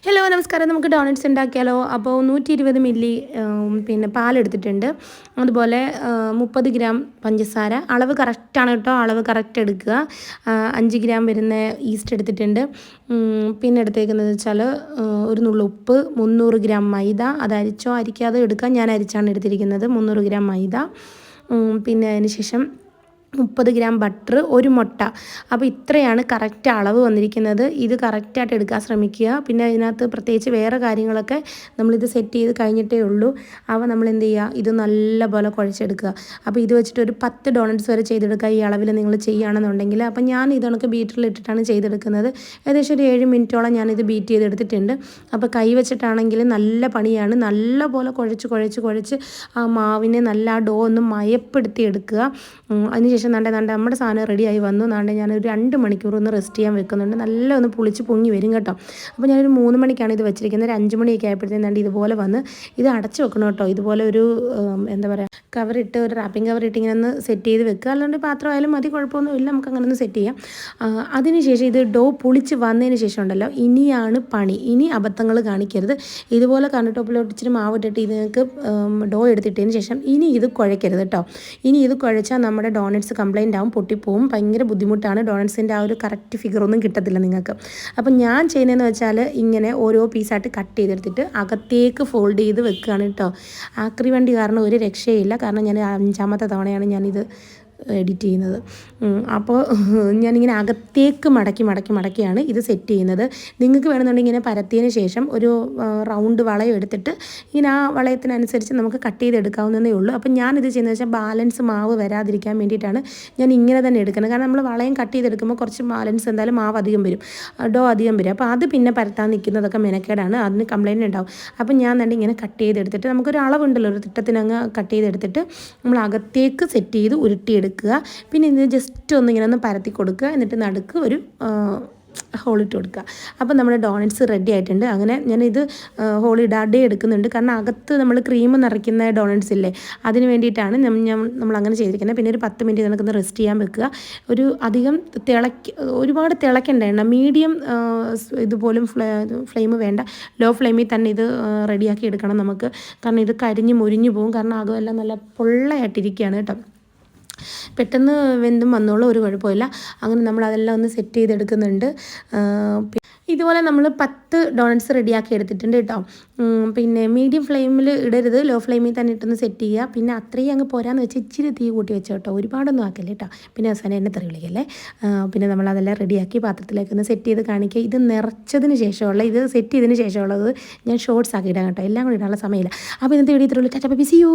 Hello നമസ്കാരം. നമുക്ക് doughnuts ഉണ്ടാക്കിയാലോ? അപ്പോൾ 120 മില്ലി പിന്നെ പാലെടുത്തിട്ടുണ്ട്. അതുപോലെ 30 ഗ്രാം പഞ്ചസാര. അളവ് കറക്റ്റാണ് കേട്ടോ, അളവ് കറക്റ്റ് എടുക്കുക. 5 ഗ്രാം വരുന്ന ഈസ്റ്റ് എടുത്തിട്ടുണ്ട്. പിന്നെ എടുത്തേക്കുന്നത് വെച്ചാൽ ഒരു നുള്ളു ഉപ്പ്, 300 ഗ്രാം മൈദ. അത് അരിച്ചോ അരിക്കാതെ എടുക്കാം, ഞാൻ അരിച്ചാണ് എടുത്തിരിക്കുന്നത്. 300 ഗ്രാം മൈദ. പിന്നെ അതിന് ശേഷം 30 ഗ്രാം ബട്ടർ, ഒരു മുട്ട. അപ്പോൾ ഇത്രയാണ് കറക്റ്റ് അളവ് വന്നിരിക്കുന്നത്. ഇത് കറക്റ്റായിട്ട് എടുക്കാൻ ശ്രമിക്കുക. പിന്നെ അതിനകത്ത് പ്രത്യേകിച്ച് വേറെ കാര്യങ്ങളൊക്കെ നമ്മളിത് സെറ്റ് ചെയ്ത് കഴിഞ്ഞിട്ടേ ഉള്ളൂ. അപ്പോൾ നമ്മൾ എന്ത് ചെയ്യുക, ഇത് നല്ലപോലെ കുഴച്ചെടുക്കുക. അപ്പോൾ ഇത് വെച്ചിട്ട് ഒരു 10 ഡോണറ്റ്സ് വരെ ചെയ്തെടുക്കുക ഈ അളവിൽ നിങ്ങൾ ചെയ്യുകയാണെന്നുണ്ടെങ്കിൽ. അപ്പോൾ ഞാൻ ഇതൊക്കെ ബീറ്ററിലിട്ടിട്ടാണ് ചെയ്തെടുക്കുന്നത്. ഏകദേശം ഒരു 7 മിനിറ്റോളം ഞാനിത് ബീറ്റ് ചെയ്തെടുത്തിട്ടുണ്ട്. അപ്പോൾ കൈ വെച്ചിട്ടാണെങ്കിൽ നല്ല പണിയാണ്. നല്ലപോലെ കുഴച്ച് ആ മാവിനെ നല്ല ആ ഡോ ഒന്ന് മയപ്പെടുത്തി എടുക്കുക. അതിനുശേഷം നമ്മുടെ സാധനം റെഡിയായി വന്നു. ഞാനൊരു 2 മണിക്കൂർ ഒന്ന് റെസ്റ്റ് ചെയ്യാൻ വെക്കുന്നുണ്ട്. നല്ല ഒന്ന് പുളിച്ച് പൊങ്ങി വരും കേട്ടോ. അപ്പോൾ ഞാനൊരു 3 മണിക്കാണ് ഇത് വെച്ചിരിക്കുന്നത്. ഒരു 5 മണിയൊക്കെ ആയപ്പോഴത്തേക്കും ഇതുപോലെ വന്ന് ഇത് അടച്ച് വെക്കണം കേട്ടോ. ഇതുപോലെ ഒരു എന്താ പറയുക, കവറിട്ട്, ഒരു റാപ്പിംഗ് കവറിട്ട് ഇങ്ങനെ ഒന്ന് സെറ്റ് ചെയ്ത് വെക്കുക. അല്ലാണ്ട് പാത്രമായാലും മതി, കുഴപ്പമൊന്നുമില്ല, നമുക്ക് അങ്ങനെ ഒന്ന് സെറ്റ് ചെയ്യാം. അതിനുശേഷം ഇത് ഡോ പുളിച്ച് വന്നതിന് ശേഷം ഉണ്ടല്ലോ, ഇനിയാണ് പണി. ഇനി അബദ്ധങ്ങൾ കാണിക്കരുത്. ഇതുപോലെ കണ്ണു ടോപ്പിലോട്ട് ഇച്ചിരി മാവ് ഇട്ടിട്ട് ഇതിനൊക്കെ ഡോ എടുത്തിട്ടതിന് ശേഷം ഇനി ഇത് കുഴയ്ക്കരുത് കേട്ടോ. ഇനി ഇത് കുഴച്ചാൽ നമ്മുടെ ഡോണറ്റ്സ് കംപ്ലൈൻ്റ് ആവും, പൊട്ടിപ്പോവും. ഭയങ്കര ബുദ്ധിമുട്ടാണ്. ഡോണറ്റ്സിൻ്റെ ആ ഒരു കറക്റ്റ് ഫിഗറൊന്നും കിട്ടത്തില്ല നിങ്ങൾക്ക്. അപ്പം ഞാൻ ചെയ്യുന്നതെന്ന് വെച്ചാൽ ഇങ്ങനെ ഓരോ പീസായിട്ട് കട്ട് ചെയ്തെടുത്തിട്ട് അകത്തേക്ക് ഫോൾഡ് ചെയ്ത് വെക്കുകയാണ് കേട്ടോ. ആക്രി വണ്ടി കാരണം ഒരു രക്ഷയില്ല. കാരണം ഞാൻ 5-ാമത്തെ തവണയാണ് ഞാനിത് എഡിറ്റ് ചെയ്യുന്നത്. അപ്പോൾ ഞാനിങ്ങനെ അകത്തേക്ക് മടക്കിയാണ് ഇത് സെറ്റ് ചെയ്യുന്നത്. നിങ്ങൾക്ക് വേണമെന്നുണ്ടെങ്കിൽ ഇങ്ങനെ പരത്തിയതിന് ശേഷം ഒരു റൗണ്ട് വളയം എടുത്തിട്ട് ഇങ്ങനെ ആ വളയത്തിനനുസരിച്ച് നമുക്ക് കട്ട് ചെയ്തെടുക്കാവുന്നതേ ഉള്ളൂ. അപ്പം ഞാനിത് ചെയ്യുന്നത് വെച്ചാൽ ബാലൻസ് മാവ് വരാതിരിക്കാൻ വേണ്ടിയിട്ടാണ് ഞാൻ ഇങ്ങനെ തന്നെ എടുക്കുന്നത്. കാരണം നമ്മൾ വളയം കട്ട് ചെയ്തെടുക്കുമ്പോൾ കുറച്ച് ബാലൻസ് എന്തായാലും മാവ് അധികം വരും, ഡോ അധികം വരും. അപ്പോൾ അത് പിന്നെ പരത്താൻ നിൽക്കുന്നതൊക്കെ മെനക്കേടാണ്, അതിന് കംപ്ലയിൻറ്റ് ഉണ്ടാവും. അപ്പം ഞാൻ തന്നെ ഇങ്ങനെ കട്ട് ചെയ്തെടുത്തിട്ട് നമുക്കൊരു അളവുണ്ടല്ലോ, ഒരു തിട്ടത്തിനങ്ങ് കട്ട് ചെയ്തെടുത്തിട്ട് നമ്മൾ അകത്തേക്ക് സെറ്റ് ചെയ്ത് ഉരുട്ടിയെടുക്കുക. പിന്നെ ഇത് ജസ്റ്റ് ഒന്ന് ഇങ്ങനെ ഒന്ന് പരത്തി കൊടുക്കുക. എന്നിട്ട് നടുക്ക് ഒരു ഹോളിട്ട് കൊടുക്കുക. അപ്പോൾ നമ്മുടെ ഡോണറ്റ്സ് റെഡി ആയിട്ടുണ്ട്. അങ്ങനെ ഞാനിത് ഹോളിടാതെ എടുക്കുന്നുണ്ട്. കാരണം അകത്ത് നമ്മൾ ക്രീം നിറയ്ക്കുന്ന ഡോണറ്റ്സ് ഇല്ലേ, അതിന് വേണ്ടിയിട്ടാണ് നമ്മളങ്ങനെ ചെയ്തിരിക്കുന്നത്. പിന്നെ ഒരു 10 മിനിറ്റ് നമുക്കൊന്ന് റെസ്റ്റ് ചെയ്യാൻ വെക്കുക. ഒരു അധികം ഒരുപാട് തിളയ്ക്കേണ്ട എണ്ണ, മീഡിയം ഇതുപോലും ഫ്ലെയിം വേണ്ട, ലോ ഫ്ലെയിമിൽ തന്നെ ഇത് റെഡിയാക്കി എടുക്കണം നമുക്ക്. കാരണം ഇത് കരിഞ്ഞ് മുരിഞ്ഞു പോകും. കാരണം അകമെല്ലാം നല്ല പൊള്ളയായിട്ടിരിക്കുകയാണ് കേട്ടോ. പെട്ടെന്ന് വെന്തും വന്നോളൂ, ഒരു കുഴപ്പമില്ല. അങ്ങനെ നമ്മൾ അതെല്ലാം ഒന്ന് സെറ്റ് ചെയ്തെടുക്കുന്നുണ്ട്. ഇതുപോലെ നമ്മൾ 10 ഡോണറ്റ്സ് റെഡിയാക്കി എടുത്തിട്ടുണ്ട് കേട്ടോ. പിന്നെ മീഡിയം ഫ്ലെയിമിൽ ഇടരുത്, ലോ ഫ്ലെയിമിൽ തന്നെ ഇട്ടൊന്ന് സെറ്റ് ചെയ്യുക. പിന്നെ അത്രയും അങ്ങ് പോരാന്ന് വെച്ചാൽ ഇച്ചിരി തീ കൂട്ടി വെച്ചോ കേട്ടോ, ഒരുപാടൊന്നും ആക്കല്ലേ കേട്ടോ. പിന്നെ അവസാനം എന്നെ തെറി വിളിക്കല്ലേ. പിന്നെ നമ്മളതെല്ലാം റെഡിയാക്കി പാത്രത്തിലേക്കൊന്ന് സെറ്റ് ചെയ്ത് കാണിക്കുക. ഇത് നിറച്ചതിന് ശേഷമുള്ള, ഇത് സെറ്റ് ചെയ്തതിന് ശേഷമുള്ളത് ഞാൻ ഷോർട്സ് ആക്കി ഇടാം കേട്ടോ. എല്ലാം കൂടി ഇടാനുള്ള സമയമില്ല. അപ്പോൾ ഇന്നത്തെ വീഡിയോ ഇത്രയുള്ളൂ. Tata bye bye, see U.